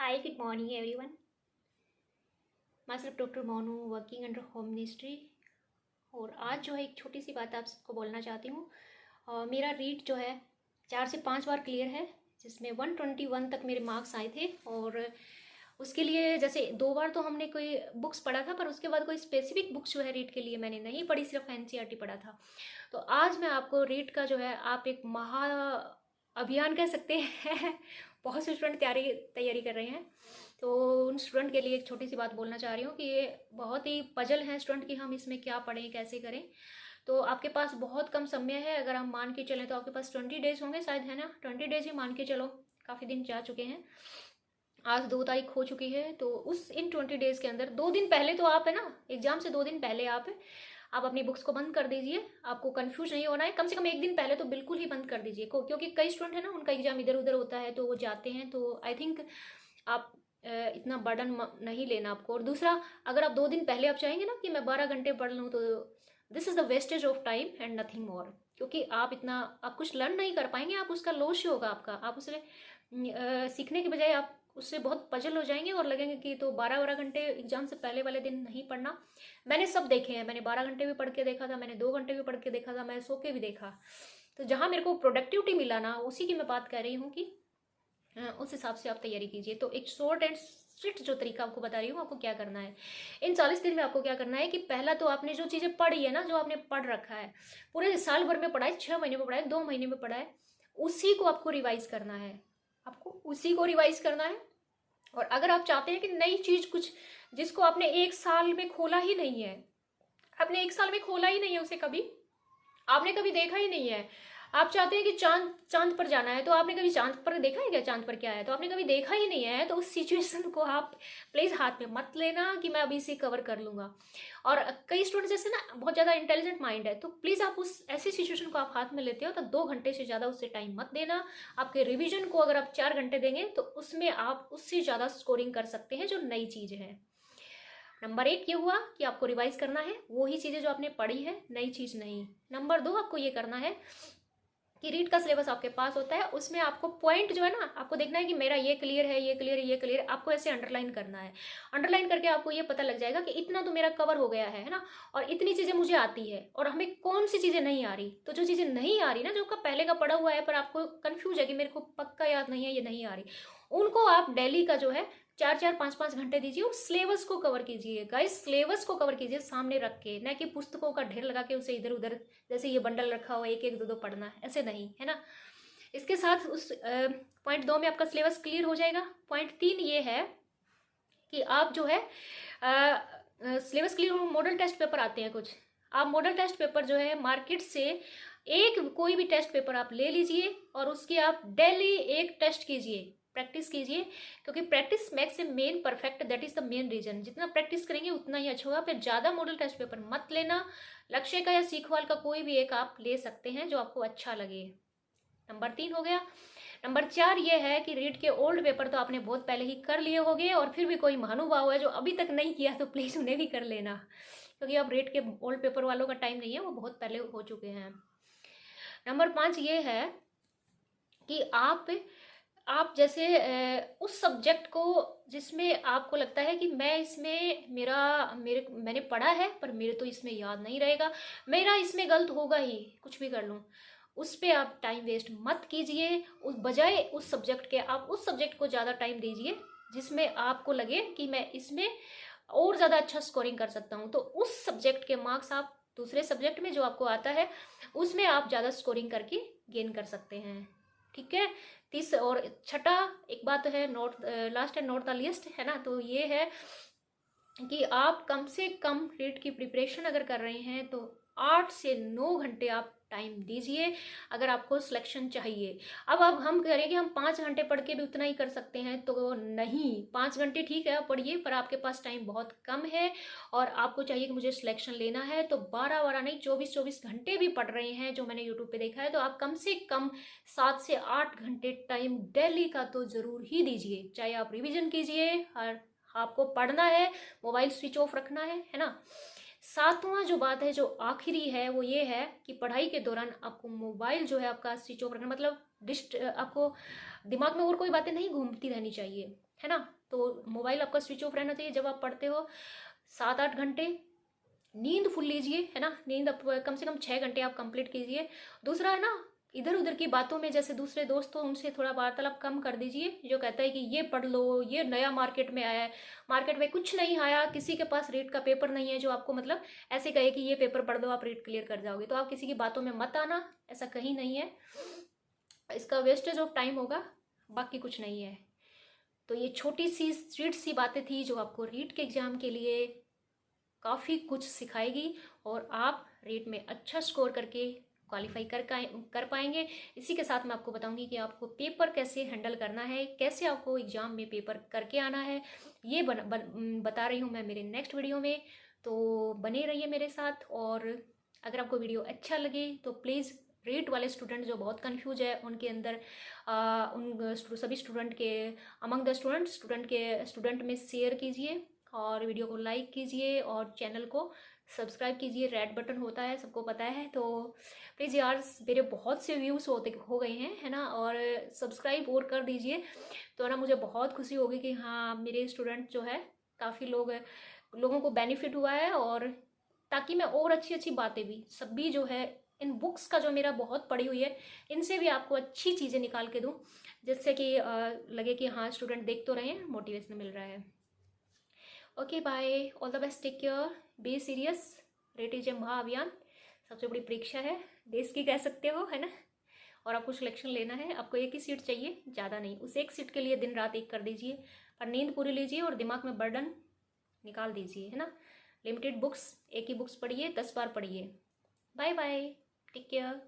Hi, good morning everyone. Myself Dr. Monu working under home ministry. और आज जो है एक छोटी सी बात आप सबको बोलना चाहती हूँ। मेरा रीड जो है 4 से 5 बार क्लियर है, जिसमें 121 तक मेरे मार्क्स आए थे। और उसके लिए जैसे 2 बार तो हमने कोई बुक्स पढ़ा था, पर उसके बाद कोई स्पेसिफिक बुक्स जो है रीड के लिए मैंने नहीं पढ़ी, सिर्फ एनसीईआरटी पढ़ा था। तो आज मैं आपको रीड का जो है आप एक महा अभियान कह सकते हैं। बहुत से स्टूडेंट तैयारी कर रहे हैं, तो उन स्टूडेंट के लिए एक छोटी सी बात बोलना चाह रही हूँ कि ये बहुत ही पजल है स्टूडेंट कि हम इसमें क्या पढ़ें, कैसे करें। तो आपके पास बहुत कम समय है, अगर हम मान के चलें तो आपके पास 20 डेज होंगे शायद, है ना। 20 डेज ही मान के चलो, काफ़ी दिन जा चुके हैं। आज 2 तारीख हो चुकी है, तो उस इन 20 डेज के अंदर 2 दिन पहले तो आप, है ना, एग्जाम से 2 दिन पहले आप अपनी बुक्स को बंद कर दीजिए। आपको कंफ्यूज नहीं होना है, कम से कम एक दिन पहले तो बिल्कुल ही बंद कर दीजिए क्योंकि कई स्टूडेंट है ना, उनका एग्जाम इधर उधर होता है तो वो जाते हैं। तो आई थिंक आप इतना बर्डन नहीं लेना आपको। और दूसरा, अगर आप 2 दिन पहले आप चाहेंगे ना कि मैं 12 घंटे पढ़ लूँ, तो this is the wastage of time and nothing more. क्योंकि आप कुछ लर्न नहीं कर पाएंगे, आप उसका लॉस ही होगा आपका। आप उसे सीखने के बजाय आप उससे बहुत पजल हो जाएंगे और लगेंगे कि तो 12 12 घंटे एग्जाम से पहले वाले दिन नहीं पढ़ना। मैंने सब देखे हैं, मैंने 12 घंटे भी पढ़ के देखा था, मैंने 2 घंटे भी पढ़ के देखा था, मैं सो के भी देखा। तो जहाँ मेरे को प्रोडक्टिविटी मिला ना, उसी की मैं बात कर रही हूँ कि उस हिसाब से आप तैयारी कीजिए। तो एक शॉर्ट एंड स्ट्रिक्ट जो तरीका आपको बता रही हूँ, आपको क्या करना है इन 40 दिन में। आपको क्या करना है कि पहला तो आपने जो चीज़ें पढ़ी है ना, जो आपने पढ़ रखा है, पूरे साल भर में पढ़ा है, 6 महीने में पढ़ा है, 2 महीने में पढ़ा है, उसी को आपको रिवाइज करना है। आपको उसी को रिवाइज करना है। और अगर आप चाहते हैं कि नई चीज़ कुछ जिसको आपने एक साल में खोला ही नहीं है, आपने एक साल में खोला ही नहीं है उसे, कभी आपने कभी देखा ही नहीं है। आप चाहते हैं कि चांद चांद पर जाना है, तो आपने कभी चांद पर देखा है क्या, चांद पर क्या है, तो आपने कभी देखा ही नहीं है। तो उस सिचुएशन को आप प्लीज़ हाथ में मत लेना कि मैं अभी इसे कवर कर लूँगा। और कई स्टूडेंट जैसे ना बहुत ज़्यादा इंटेलिजेंट माइंड है, तो प्लीज़ आप उस ऐसी सिचुएशन को आप हाथ में लेते हो तो 2 घंटे से ज़्यादा उससे टाइम मत देना। आपके रिविजन को अगर आप 4 घंटे देंगे तो उसमें आप उससे ज़्यादा स्कोरिंग कर सकते हैं जो नई चीज़ है। नंबर 1 ये हुआ कि आपको रिवाइज करना है वही चीज़ें जो आपने पढ़ी है, नई चीज़ नहीं। नंबर 2 आपको ये करना है कि रीड का सिलेबस आपके पास होता है, उसमें आपको पॉइंट जो है ना, आपको देखना है कि मेरा ये क्लियर है, ये क्लियर है, ये क्लियर है। आपको ऐसे अंडरलाइन करना है। अंडरलाइन करके आपको ये पता लग जाएगा कि इतना तो मेरा कवर हो गया है ना, और इतनी चीज़ें मुझे आती है, और हमें कौन सी चीज़ें नहीं आ रही। तो जो चीज़ें नहीं आ रही ना, जो आपका पहले का पढ़ा हुआ है पर आपको कन्फ्यूज है कि मेरे को पक्का याद नहीं है, ये नहीं आ रही, उनको आप डेली का जो है 4 4 5 5 घंटे दीजिए, उस सिलेबस को कवर कीजिए। गाइस, सिलेबस को कवर कीजिए सामने रख के, न कि पुस्तकों का ढेर लगा के उसे इधर उधर जैसे ये बंडल रखा हुआ एक एक दो दो पढ़ना है, ऐसे नहीं, है ना। इसके साथ उस पॉइंट 2 में आपका सिलेबस क्लियर हो जाएगा। पॉइंट 3 ये है कि आप जो है सिलेबस क्लियर हो, मॉडल टेस्ट पेपर आते हैं कुछ। आप मॉडल टेस्ट पेपर जो है मार्केट से एक कोई भी टेस्ट पेपर आप ले लीजिए और उसकी आप डेली एक टेस्ट कीजिए, प्रैक्टिस कीजिए। क्योंकि practice makes a man perfect, that is the main reason. जितना प्रैक्टिस करेंगे उतना ही अच्छा होगा। फिर ज़्यादा मॉडल टेस्ट पेपर मत लेना, लक्ष्य का या सीखवाल का कोई भी एक आप ले सकते हैं जो आपको अच्छा लगे। नंबर 3 हो गया। नंबर 4 ये है कि रीड के ओल्ड पेपर तो आपने बहुत पहले ही कर लिए होंगे, और फिर भी कोई महानुभाव है जो अभी तक नहीं किया तो प्लीज़ उन्हें भी कर लेना, क्योंकि अब रीड के ओल्ड पेपर वालों का टाइम नहीं है, वो बहुत पहले हो चुके हैं। नंबर 5 ये है कि आप जैसे उस सब्जेक्ट को जिसमें आपको लगता है कि मैं इसमें मैंने पढ़ा है पर मेरे तो इसमें याद नहीं रहेगा, मेरा इसमें गलत होगा ही, कुछ भी कर लूँ, उस पर आप टाइम वेस्ट मत कीजिए। उस बजाय उस सब्जेक्ट के आप उस सब्जेक्ट को ज़्यादा टाइम दीजिए जिसमें आपको लगे कि मैं इसमें और ज़्यादा अच्छा स्कोरिंग कर सकता हूँ। तो उस सब्जेक्ट के मार्क्स आप दूसरे सब्जेक्ट में जो आपको आता है उसमें आप ज़्यादा स्कोरिंग करके गेन कर सकते हैं। ठीक है। तीस और छठा एक बात है, note last and note the list, है ना। तो ये है कि आप कम से कम रीड की प्रिपरेशन अगर कर रहे हैं तो 8 से 9 घंटे आप टाइम दीजिए अगर आपको सिलेक्शन चाहिए। अब हम कह रहे हैं कि हम 5 घंटे पढ़ के भी उतना ही कर सकते हैं, तो नहीं। 5 घंटे ठीक है आप पढ़िए, पर आपके पास टाइम बहुत कम है और आपको चाहिए कि मुझे सिलेक्शन लेना है, तो 12 12 नहीं 24 24 घंटे भी पढ़ रहे हैं जो मैंने यूट्यूब पे देखा है, तो आप कम से कम 7 से 8 घंटे टाइम डेली का तो ज़रूर ही दीजिए। चाहे आप रिविजन कीजिए, हर आपको पढ़ना है, मोबाइल स्विच ऑफ रखना है ना। सातवां जो बात है जो आखिरी है वो ये है कि पढ़ाई के दौरान आपको मोबाइल जो है आपका स्विच ऑफ रखना, मतलब आपको दिमाग में और कोई बातें नहीं घूमती रहनी चाहिए, है ना। तो मोबाइल आपका स्विच ऑफ रहना चाहिए जब आप पढ़ते हो। 7-8 घंटे नींद फुल लीजिए, है ना। नींद आप कम से कम 6 घंटे आप कंप्लीट कीजिए। दूसरा है ना, इधर उधर की बातों में, जैसे दूसरे दोस्त हो उनसे थोड़ा वार्तालाप कम कर दीजिए, जो कहता है कि ये पढ़ लो, ये नया मार्केट में आया है। मार्केट में कुछ नहीं आया, किसी के पास रीट का पेपर नहीं है जो आपको मतलब ऐसे कहे कि ये पेपर पढ़ दो आप रीट क्लियर कर जाओगे, तो आप किसी की बातों में मत आना, ऐसा कहीं नहीं है। इसका वेस्टेज ऑफ टाइम होगा, बाकी कुछ नहीं है। तो ये छोटी सी स्वीट सी बातें थी जो आपको रीट के एग्जाम के लिए काफ़ी कुछ सिखाएगी और आप रीट में अच्छा स्कोर करके क्वालिफाई कर पाएंगे। इसी के साथ मैं आपको बताऊंगी कि आपको पेपर कैसे हैंडल करना है, कैसे आपको एग्जाम में पेपर करके आना है, ये बता रही हूँ मैं मेरे नेक्स्ट वीडियो में। तो बने रहिए मेरे साथ। और अगर आपको वीडियो अच्छा लगे तो प्लीज़ रीट वाले स्टूडेंट जो बहुत कंफ्यूज है उनके अंदर उन सभी स्टूडेंट के अमंग द स्टूडेंट में शेयर कीजिए और वीडियो को लाइक कीजिए और चैनल को सब्सक्राइब कीजिए। रेड बटन होता है, सबको पता है। तो प्लीज़ यार, मेरे बहुत से व्यूज़ हो गए हैं, है ना, और सब्सक्राइब और कर दीजिए तो ना मुझे बहुत खुशी होगी कि हाँ मेरे स्टूडेंट जो है काफ़ी लोगों को बेनिफिट हुआ है। और ताकि मैं और अच्छी अच्छी बातें भी सभी जो है इन बुक्स का जो मेरा बहुत पढ़ी हुई है इनसे भी आपको अच्छी चीज़ें निकाल के दूँ, जिससे कि लगे कि हाँ स्टूडेंट देख तो रहे हैं, मोटिवेशन मिल रहा है। Okay bye, all the best, take care, be serious. रेट एग्जाम महाअभियान सबसे बड़ी परीक्षा है देश की, कह सकते हो, है ना। और आपको सिलेक्शन लेना है, आपको एक ही सीट चाहिए, ज़्यादा नहीं। उस एक सीट के लिए दिन रात एक कर दीजिए, पर नींद पूरी लीजिए और दिमाग में बर्डन निकाल दीजिए, है ना। लिमिटेड बुक्स, एक ही बुक्स पढ़िए, 10 बार पढ़िए। Bye bye, take care.